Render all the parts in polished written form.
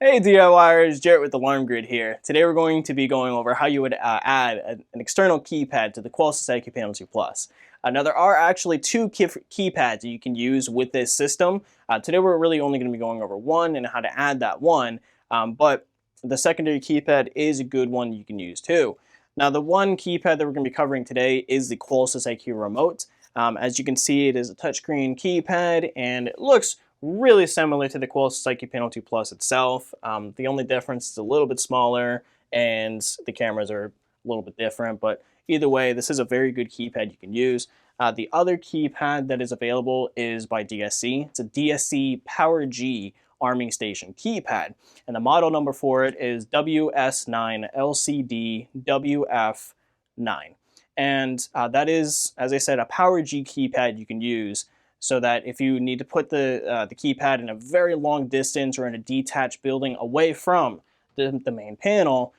Hey DIYers, Jarrett with Alarm Grid here. Today we're going to be going over how you would add an external keypad to the Qolsys IQ Panel 2 Plus. Now there are actually two keypads that you can use with this system. Today we're really only going to be going over one and how to add that one, but the secondary keypad is a good one you can use too. Now the one keypad that we're going to be covering today is the Qolsys IQ Remote. As you can see, it is a touchscreen keypad and it looks really similar to the Qolsys IQ Panel 2 Plus itself. The only difference is a little bit smaller and the cameras are a little bit different, but either way, this is a very good keypad you can use. The other keypad that is available is by DSC. It's a DSC Power G arming station keypad, and the model number for it is WS9LCD WF9. And that is, as I said, a Power G keypad you can use so that if you need to put the keypad in a very long distance or in a detached building away from the main panel,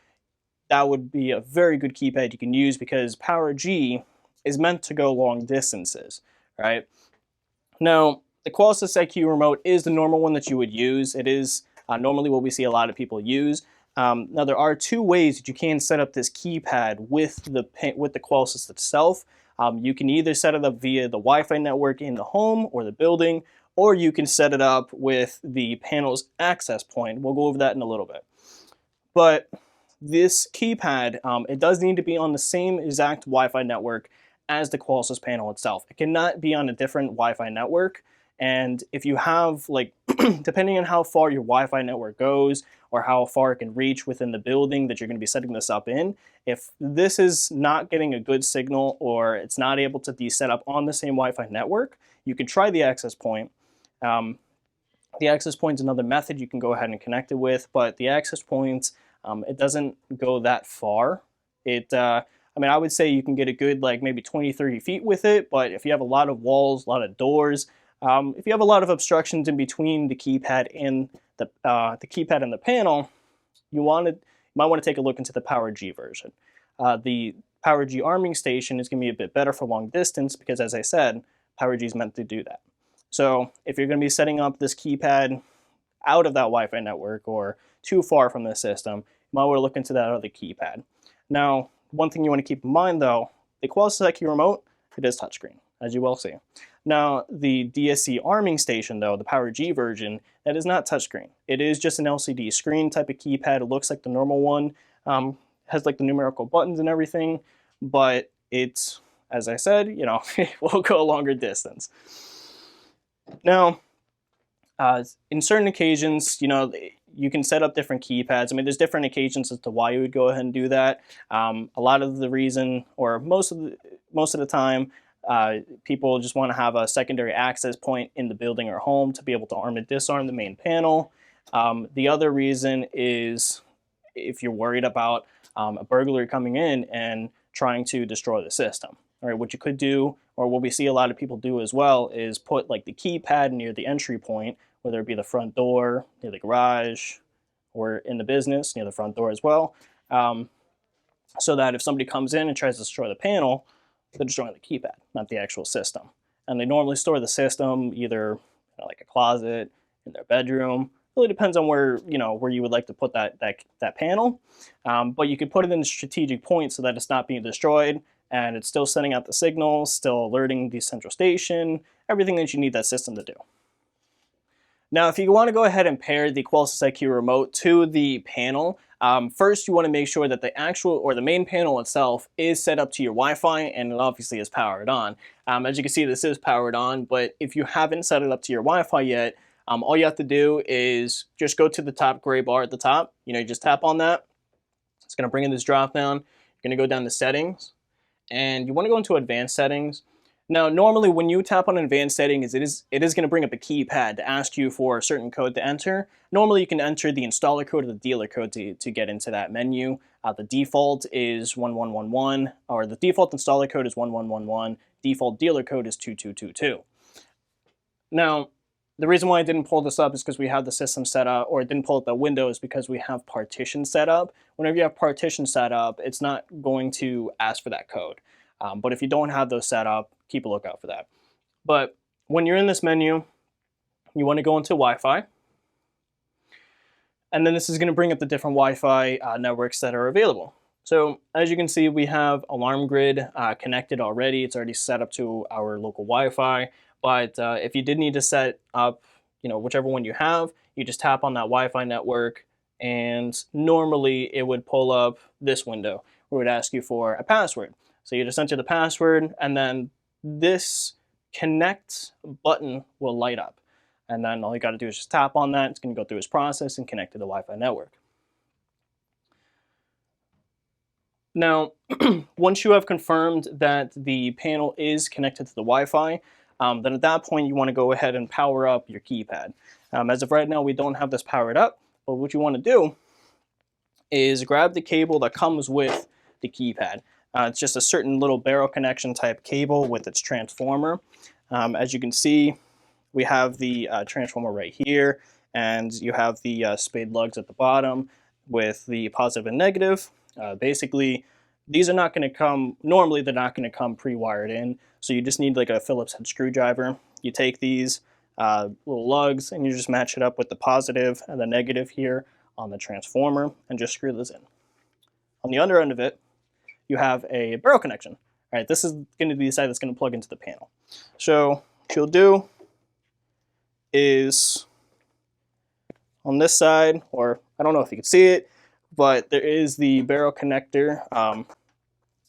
that would be a very good keypad you can use because Power G is meant to go long distances, right? Now, the Qolsys IQ Remote is the normal one that you would use. It is normally what we see a lot of people use. Now, there are two ways that you can set up this keypad with the Qolsys itself. You can either set it up via the Wi-Fi network in the home or the building, or you can set it up with the panel's access point. We'll go over that in a little bit. But this keypad, it does need to be on the same exact Wi-Fi network as the Qolsys panel itself. It cannot be on a different Wi-Fi network. And if you have, like, depending on how far your Wi-Fi network goes or how far it can reach within the building that you're going to be setting this up in, if this is not getting a good signal or it's not able to be set up on the same Wi-Fi network, you can try the access point. The access point is another method you can go ahead and connect it with, but the access points, it doesn't go that far. I mean, I would say you can get a good, like, maybe 20, 30 feet with it, but if you have a lot of walls, a lot of doors, if you have a lot of obstructions in between the keypad and the keypad and the panel, you might want to take a look into the Power G version. The Power G arming station is going to be a bit better for long distance because, as I said, Power G is meant to do that. So if you're going to be setting up this keypad out of that Wi-Fi network or too far from the system, you might want to look into that other keypad. Now, one thing you want to keep in mind, though, the Qolsys IQ Remote, it is touchscreen, as you will see. Now, the DSC arming station, though, the Power G version, that is not touchscreen. It is just an LCD screen type of keypad. It looks like the normal one, has like the numerical buttons and everything, but it's, as I said, you know, it will go a longer distance. Now, in certain occasions, you know, you can set up different keypads. I mean, there's different occasions as to why you would go ahead and do that. A lot of the reason, or most of the time, people just want to have a secondary access point in the building or home to be able to arm and disarm the main panel. The other reason is if you're worried about a burglar coming in and trying to destroy the system. All right, what you could do, or what we see a lot of people do as well, is put like the keypad near the entry point, whether it be the front door, near the garage, or in the business, near the front door as well, so that if somebody comes in and tries to destroy the panel, they're destroying the keypad, not the actual system. And they normally store the system either like a closet, in their bedroom. It really depends on where you would like to put that panel. But you could put it in a strategic point so that it's not being destroyed and it's still sending out the signals, still alerting the central station, everything that you need that system to do. Now, if you want to go ahead and pair the Qolsys IQ Remote to the panel, first you want to make sure that the actual or the main panel itself is set up to your Wi-Fi and it obviously is powered on. As you can see, this is powered on, but if you haven't set it up to your Wi-Fi yet, all you have to do is just go to the top gray bar at the top. You just tap on that. It's going to bring in this drop down. You're going to go down to settings, and you want to go into advanced settings. Now, normally when you tap on advanced settings, it is going to bring up a keypad to ask you for a certain code to enter. Normally you can enter the installer code or the dealer code to get into that menu. The default is 1111, or the default installer code is 1111. Default dealer code is 2222. Now, the reason why I didn't pull this up is because we have the system set up, or it didn't pull up the windows because we have Partition set up. Whenever you have Partition set up, it's not going to ask for that code. But if you don't have those set up, keep a lookout for that. But when you're in this menu, you want to go into Wi-Fi. And then this is going to bring up the different Wi-Fi networks that are available. So as you can see, we have Alarm Grid connected already. It's already set up to our local Wi-Fi. But if you did need to set up, whichever one you have, you just tap on that Wi-Fi network, and normally it would pull up this window where it would ask you for a password. So you just enter the password, and then this connect button will light up. And then all you got to do is just tap on that. It's going to go through its process and connect to the Wi-Fi network. Now, once you have confirmed that the panel is connected to the Wi-Fi, then at that point you want to go ahead and power up your keypad. As of right now, we don't have this powered up, but what you want to do is grab the cable that comes with the keypad. It's just a certain little barrel connection type cable with its transformer. As you can see, we have the transformer right here, and you have the spade lugs at the bottom with the positive and negative. Basically, these are not going to come, normally they're not going to come pre-wired in, so you just need like a Phillips head screwdriver. You take these little lugs and you just match it up with the positive and the negative here on the transformer and just screw this in. On the under end of it, you have a barrel connection. All right, this is going to be the side that's going to plug into the panel. So what you'll do is on this side, or I don't know if you can see it, but there is the barrel connector on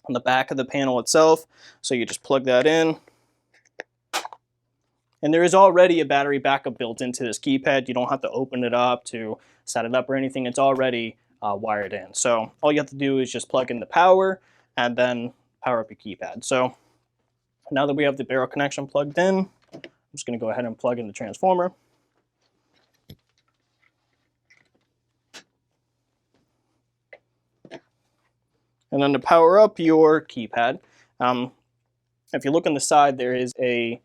the back of the panel itself. So you just plug that in. And there is already a battery backup built into this keypad. You don't have to open it up to set it up or anything. It's already wired in. So all you have to do is just plug in the power and then power up your keypad. So now that we have the barrel connection plugged in, I'm just going to go ahead and plug in the transformer. And then to power up your keypad, if you look on the side, there is a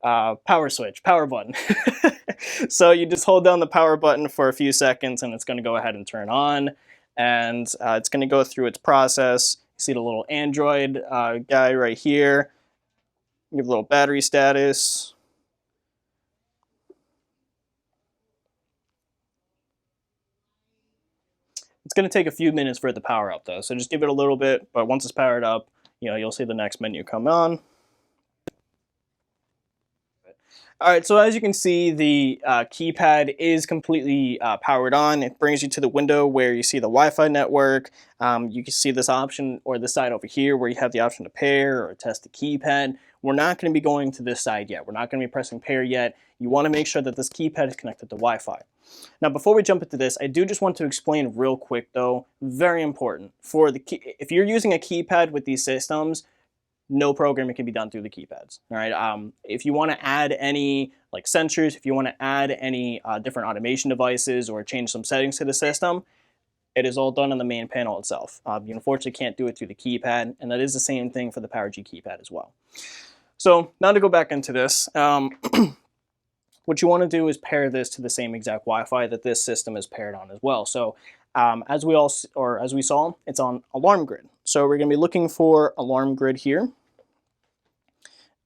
power switch, power button. So you just hold down the power button for a few seconds and it's going to go ahead and turn on. And it's going to go through its process. You see the little Android guy right here. You have a little battery status. It's going to take a few minutes for it to power up though, so just give it a little bit, but once it's powered up, you'll see the next menu come on. All right, so as you can see, the keypad is completely powered on. It brings you to the window where you see the Wi-Fi network. You can see this option, or this side over here, where you have the option to pair or test the keypad. We're not going to be going to this side yet. We're not going to be pressing pair yet. You want to make sure that this keypad is connected to Wi-Fi. Now, before we jump into this, I do just want to explain real quick, though, very important. If you're using a keypad with these systems, no programming can be done through the keypads. All right. If you want to add any like sensors, if you want to add any different automation devices or change some settings to the system, it is all done on the main panel itself. You unfortunately can't do it through the keypad, and that is the same thing for the PowerG keypad as well. So now to go back into this, what you want to do is pair this to the same exact Wi-Fi that this system is paired on as well. So as we saw, it's on Alarm Grid. So we're going to be looking for Alarm Grid here.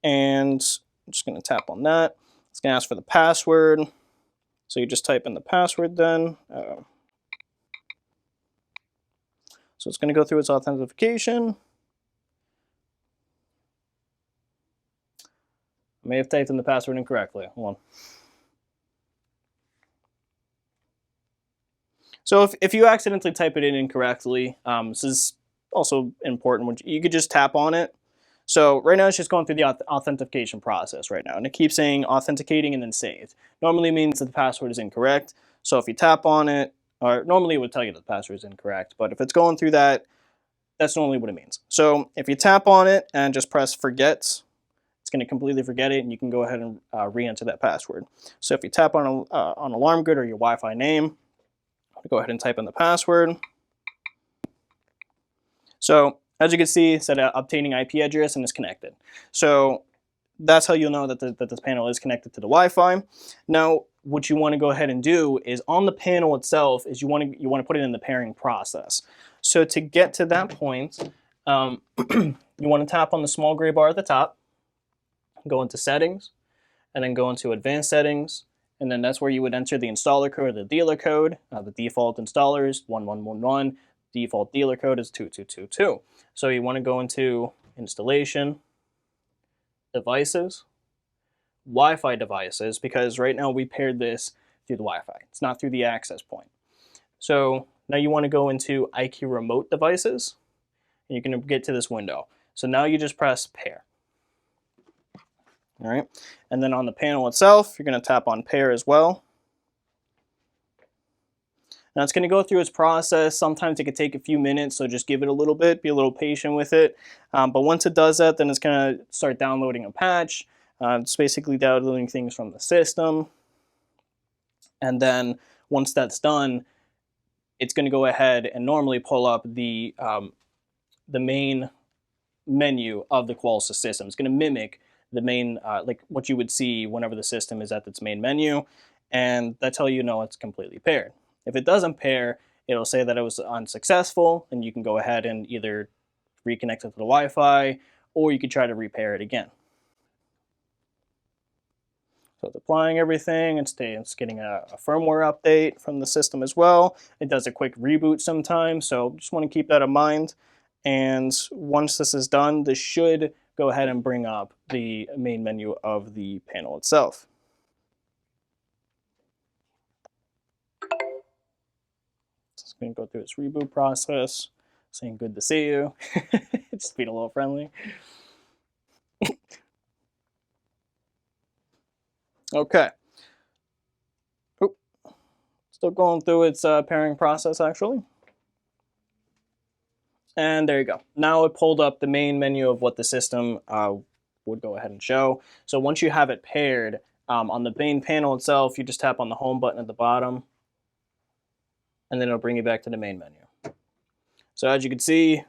And I'm just going to tap on that. It's going to ask for the password. So you just type in the password then. So it's going to go through its authentication. I may have typed in the password incorrectly. Hold on. So if you accidentally type it in incorrectly, this is also important. You could just tap on it. So right now it's just going through the authentication process right now, and it keeps saying authenticating and then saved. Normally means that the password is incorrect. So if you tap on it, or normally it would tell you that the password is incorrect, but if it's going through that, that's normally what it means. So if you tap on it and just press forget, it's going to completely forget it, and you can go ahead and re-enter that password. So if you tap on Alarm Grid or your Wi-Fi name, go ahead and type in the password. So as you can see, it said obtaining IP address and is connected. So that's how you'll know that, that this panel is connected to the Wi-Fi. Now, what you want to go ahead and do is on the panel itself is you want to put it in the pairing process. So to get to that point, you want to tap on the small gray bar at the top, go into settings, and then go into advanced settings, and then that's where you would enter the installer code or the dealer code. The default installer is 1111. Default dealer code is 2222. So you want to go into installation, devices, Wi-Fi devices, because right now we paired this through the Wi-Fi. It's not through the access point. So now you want to go into IQ Remote devices, and you're going to get to this window. So now you just press pair. All right, and then on the panel itself, you're going to tap on pair as well. Now it's going to go through its process. Sometimes it could take a few minutes, so just give it a little bit, be a little patient with it. But once it does that, then it's going to start downloading a patch. It's basically downloading things from the system. And then once that's done, it's going to go ahead and normally pull up the main menu of the Qolsys system. It's going to mimic the main, like what you would see whenever the system is at its main menu, and that's how you know it's completely paired. If it doesn't pair, it'll say that it was unsuccessful, and you can go ahead and either reconnect it to the Wi-Fi, or you could try to repair it again. So it's applying everything. It's getting a firmware update from the system as well. It does a quick reboot sometimes, so just want to keep that in mind. And once this is done, this should go ahead and bring up the main menu of the panel itself. It's going to go through its reboot process, saying good to see you. Just being a little friendly. Okay. Oop. Still going through its pairing process, actually. And there you go. Now it pulled up the main menu of what the system would go ahead and show. So once you have it paired, on the main panel itself, you just tap on the home button at the bottom, and then it'll bring you back to the main menu. So as you can see,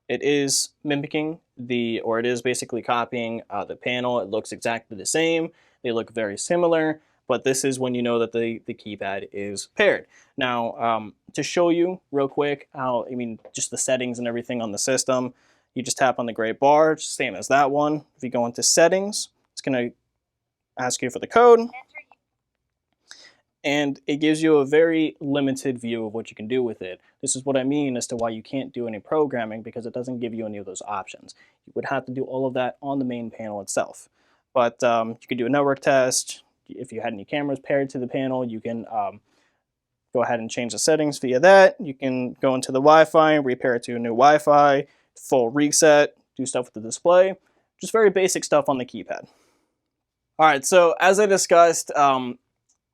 it is mimicking it is basically copying the panel. It looks exactly the same. They look very similar, but this is when you know that the keypad is paired. Now, to show you real quick how, just the settings and everything on the system, you just tap on the gray bar, same as that one. If you go into settings, it's going to ask you for the code, and it gives you a very limited view of what you can do with it. This is what I mean as to why you can't do any programming, because it doesn't give you any of those options. You would have to do all of that on the main panel itself. But you could do a network test. If you had any cameras paired to the panel, you can go ahead and change the settings via that. You can go into the Wi-Fi, repair it to a new Wi-Fi, full reset, do stuff with the display. Just very basic stuff on the keypad. All right, so as I discussed,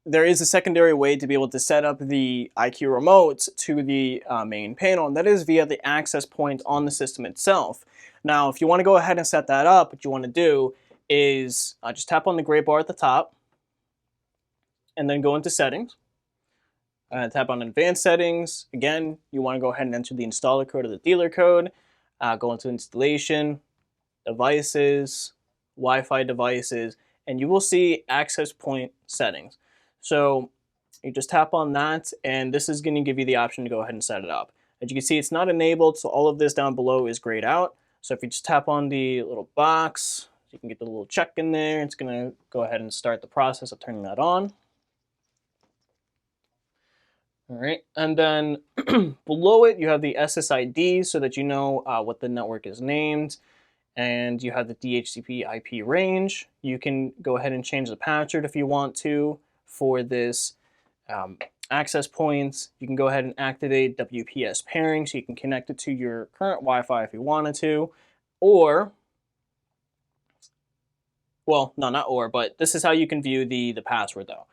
there is a secondary way to be able to set up the IQ Remote to the main panel, and that is via the access point on the system itself. Now, if you want to go ahead and set that up, what you want to do is just tap on the gray bar at the top, and then go into settings. Tap on advanced settings. Again, you want to go ahead and enter the installer code or the dealer code. Go into installation, devices, Wi-Fi devices, and you will see access point settings. So you just tap on that, and this is going to give you the option to go ahead and set it up. As you can see, it's not enabled, so all of this down below is grayed out. So if you just tap on the little box, you can get the little check in there. It's going to go ahead and start the process of turning that on. All right, and then below it, you have the SSID so that you know what the network is named, and you have the DHCP IP range. You can go ahead and change the password if you want to for this access points. You can go ahead and activate WPS pairing so you can connect it to your current Wi-Fi if you wanted to, or, well, no, not or, but this is how you can view the password though.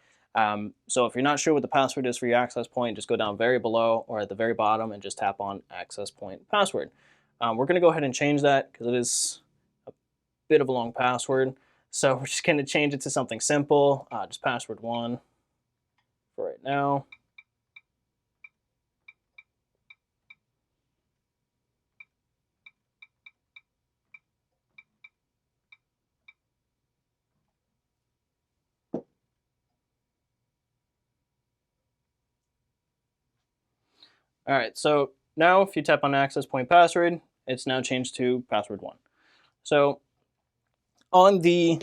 So if you're not sure what the password is for your access point, just go down very below or at the very bottom and just tap on access point password. We're going to go ahead and change that because it is a bit of a long password. So we're just going to change it to something simple, just password 1 for right now. All right, so now if you tap on access point password, it's now changed to password 1. So on the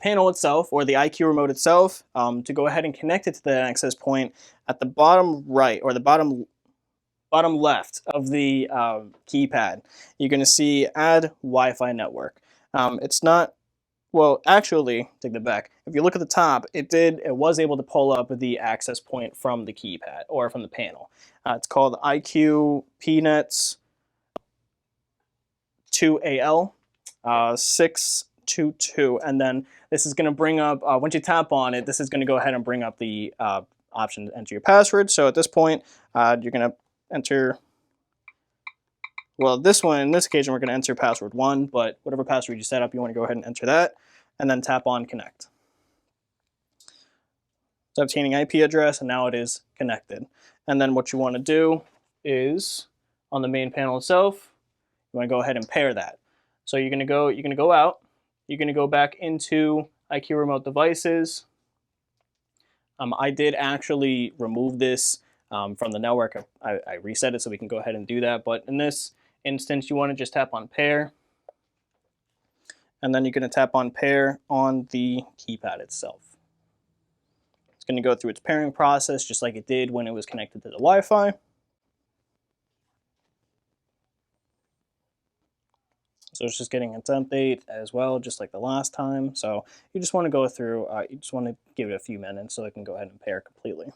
panel itself, or the IQ remote itself, to go ahead and connect it to the access point at the bottom right, or the bottom left of the keypad. You're going to see add Wi-Fi network. It's not, well, actually, take that back. If you look at the top, it was able to pull up the access point from the keypad, or from the panel. It's called IQ PNets 2AL 622, and then this is going to bring up, once you tap on it, this is going to go ahead and bring up the option to enter your password. So at this point, you're going to enter, well, in this occasion, we're going to enter password 1, but whatever password you set up, you want to go ahead and enter that, and then tap on connect. It's obtaining IP address, and now it is connected. And then what you want to do is, on the main panel itself, you want to go ahead and pair that. So you're going to go out, you're going to go back into IQ Remote devices. I did actually remove this from the network. I reset it so we can go ahead and do that. But in this instance, you want to just tap on pair. And then you're going to tap on pair on the keypad itself. It's going to go through its pairing process just like it did when it was connected to the Wi-Fi. So it's just getting its update as well, just like the last time. So you just want to go through, you just want to give it a few minutes so it can go ahead and pair completely.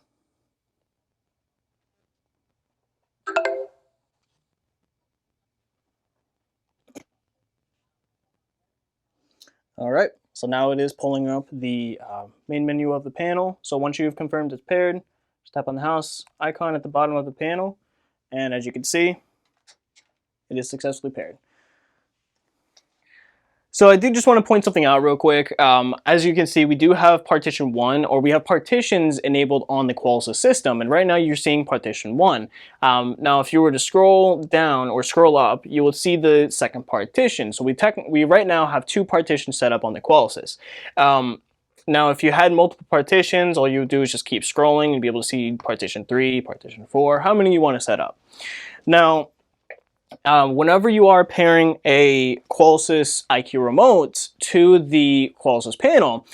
All right, so now it is pulling up the main menu of the panel. So once you've confirmed it's paired, just tap on the house icon at the bottom of the panel, and as you can see, it is successfully paired. So I did just want to point something out real quick. As you can see, we do have Partition 1, or we have partitions enabled on the Qolsys system, and right now you're seeing Partition 1. Now if you were to scroll down or scroll up, you will see the second partition. So we right now have 2 partitions set up on the Qolsys. Now if you had multiple partitions, all you would do is just keep scrolling and be able to see Partition 3, Partition 4, how many you want to set up. Now, whenever you are pairing a Qolsys IQ Remote to the Qolsys panel,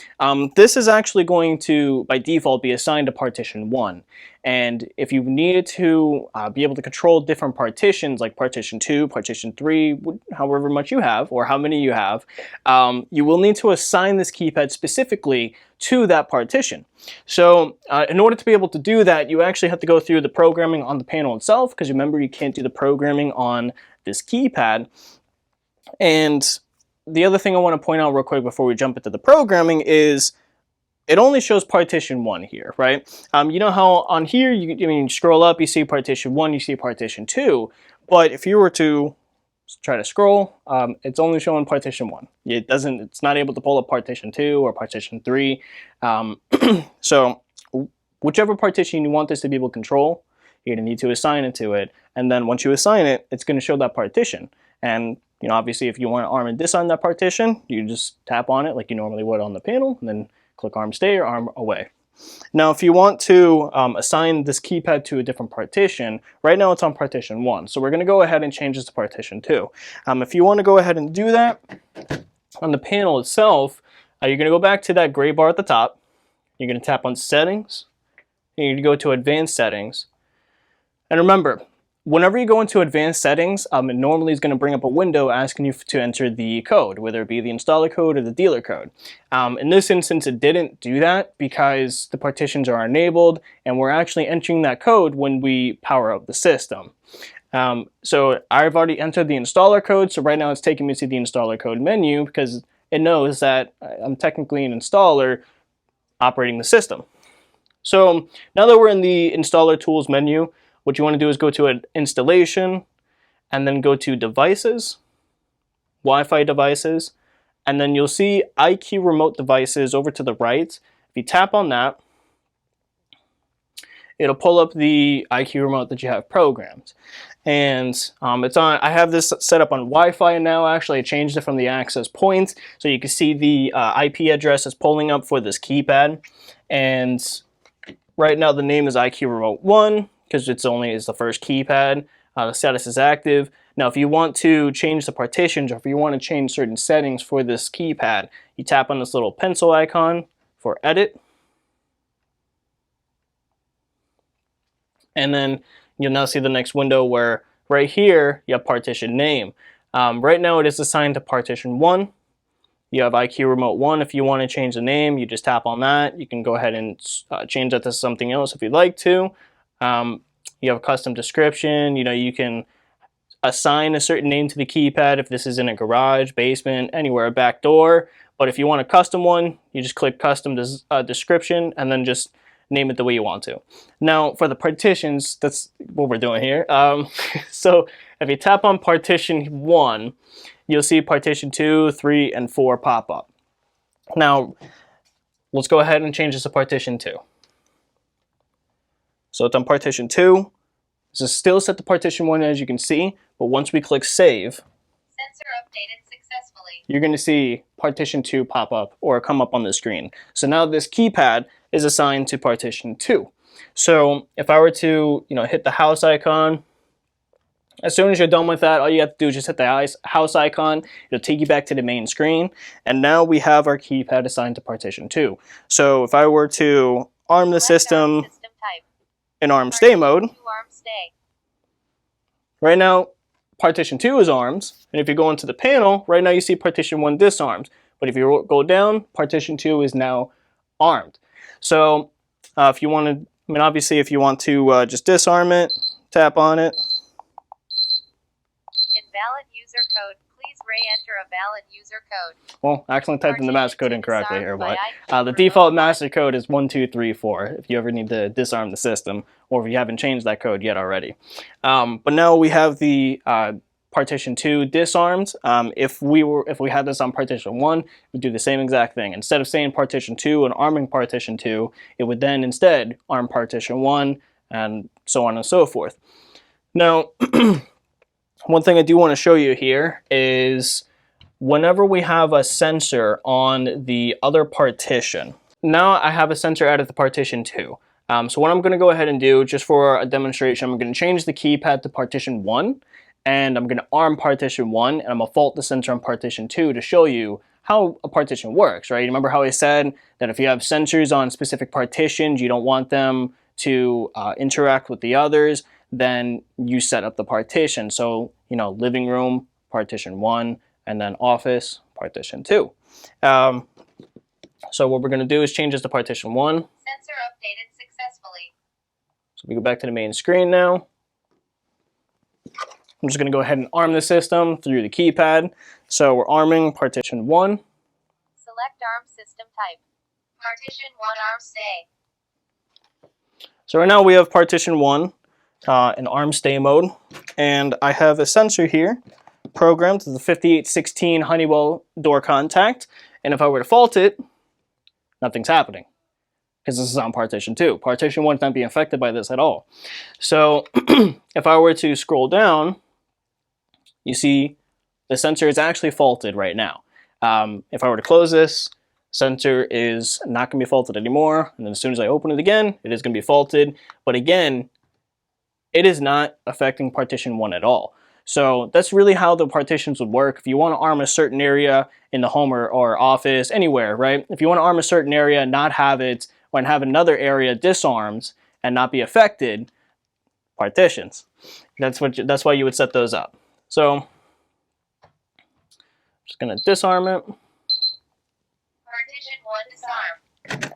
this is actually going to, by default, be assigned to Partition 1. And if you needed to be able to control different partitions, like Partition 2, Partition 3, however much you have, or how many you have, you will need to assign this keypad specifically to that partition. So in order to be able to do that, you actually have to go through the programming on the panel itself, because remember, you can't do the programming on this keypad. And the other thing I want to point out real quick before we jump into the programming is it only shows Partition 1 here, right? You know how on here, you scroll up, you see Partition 1, you see Partition 2, but if you were to try to scroll, it's only showing Partition 1. It's not able to pull up Partition 2 or Partition 3. So whichever partition you want this to be able to control, you're going to need to assign it to it. And then once you assign it, it's going to show that partition. And obviously, if you want to arm and disarm that partition, you just tap on it like you normally would on the panel, and then click arm stay or arm away. Now, if you want to assign this keypad to a different partition, right now it's on Partition 1. So we're going to go ahead and change this to Partition 2. If you want to go ahead and do that, on the panel itself, you're going to go back to that gray bar at the top. You're going to tap on Settings. You're going to go to Advanced Settings. And remember, whenever you go into Advanced Settings, it normally is going to bring up a window asking you to enter the code, whether it be the installer code or the dealer code. In this instance, it didn't do that because the partitions are enabled, and we're actually entering that code when we power up the system. So I've already entered the installer code, so right now it's taking me to the installer code menu because it knows that I'm technically an installer operating the system. So now that we're in the installer tools menu, what you want to do is go to Installation, and then go to Devices, Wi-Fi Devices, and then you'll see IQ Remote Devices over to the right. If you tap on that, it'll pull up the IQ Remote that you have programmed. And I have this set up on Wi-Fi now. Actually, I changed it from the access point, so you can see the IP address is pulling up for this keypad. And right now the name is IQ Remote 1. Because it's the first keypad. The status is active. Now, if you want to change the partitions, or if you want to change certain settings for this keypad, you tap on this little pencil icon for edit. And then you'll now see the next window where right here you have partition name. Right now it is assigned to partition 1. You have IQ Remote 1. If you want to change the name, you just tap on that. You can go ahead and change that to something else if you'd like to. You have a custom description. You can assign a certain name to the keypad if this is in a garage, basement, anywhere, a back door. But if you want a custom one, you just click custom description and then just name it the way you want to. Now for the partitions, that's what we're doing here. So if you tap on partition 1, you'll see partition 2, 3, and 4 pop up. Now let's go ahead and change this to partition 2. So it's on partition 2. This is still set to partition 1 as you can see, but once we click save, sensor updated successfully, you're going to see partition 2 pop up or come up on the screen. So now this keypad is assigned to partition 2. So if I were to hit the house icon, as soon as you're done with that, all you have to do is just hit the house icon. It'll take you back to the main screen. And now we have our keypad assigned to partition 2. So if I were to arm the system in arm stay mode, right now partition 2 is arms. And if you go into the panel, right now you see partition 1 disarmed. But if you go down, partition 2 is now armed. So if you want to, obviously if you want to just disarm it, tap on it. Invalid user code. Please re-enter a valid user code. Well, I accidentally typed in the master code incorrectly here, but the default master code is 1234 if you ever need to disarm the system, or if you haven't changed that code yet already. But now we have the partition 2 disarmed. If we had this on partition 1, we'd do the same exact thing. Instead of saying partition 2 and arming partition 2, it would then instead arm partition 1 and so on and so forth. Now, one thing I do want to show you here is whenever we have a sensor on the other partition, now I have a sensor added to partition 2. So what I'm going to go ahead and do, just for a demonstration, I'm going to change the keypad to partition 1, and I'm going to arm partition 1, and I'm going to fault the sensor on partition 2 to show you how a partition works, right? Remember how I said that if you have sensors on specific partitions, you don't want them to interact with the others, then you set up the partition. So, living room, partition 1, and then office, partition 2. So what we're going to do is change this to partition 1. Sensor updated successfully. So we go back to the main screen now. I'm just going to go ahead and arm the system through the keypad. So we're arming partition 1. Select arm system type. Partition 1 arm stay. So right now we have partition 1 in arm stay mode, and I have a sensor here programmed to the 5816 Honeywell door contact, and if I were to fault it, nothing's happening because this is on partition 2. Partition 1 is not being affected by this at all. So if I were to scroll down, you see the sensor is actually faulted right now. If I were to close this, sensor is not going to be faulted anymore, and then as soon as I open it again, it is going to be faulted. But again, it is not affecting partition 1 at all. So that's really how the partitions would work. If you want to arm a certain area in the home or office, anywhere, right? If you want to arm a certain area and not have it, or have another area disarmed and not be affected, partitions. That's why you would set those up. So I'm just going to disarm it. Partition 1 disarm.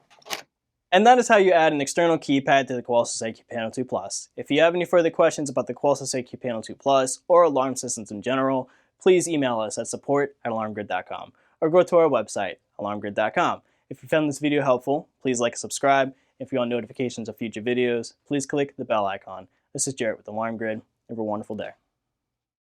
And that is how you add an external keypad to the Qolsys IQ Panel 2 Plus. If you have any further questions about the Qolsys IQ Panel 2 Plus or alarm systems in general, please email us at support@alarmgrid.com or go to our website, alarmgrid.com. If you found this video helpful, please like and subscribe. If you want notifications of future videos, please click the bell icon. This is Jarrett with Alarm Grid. Have a wonderful day.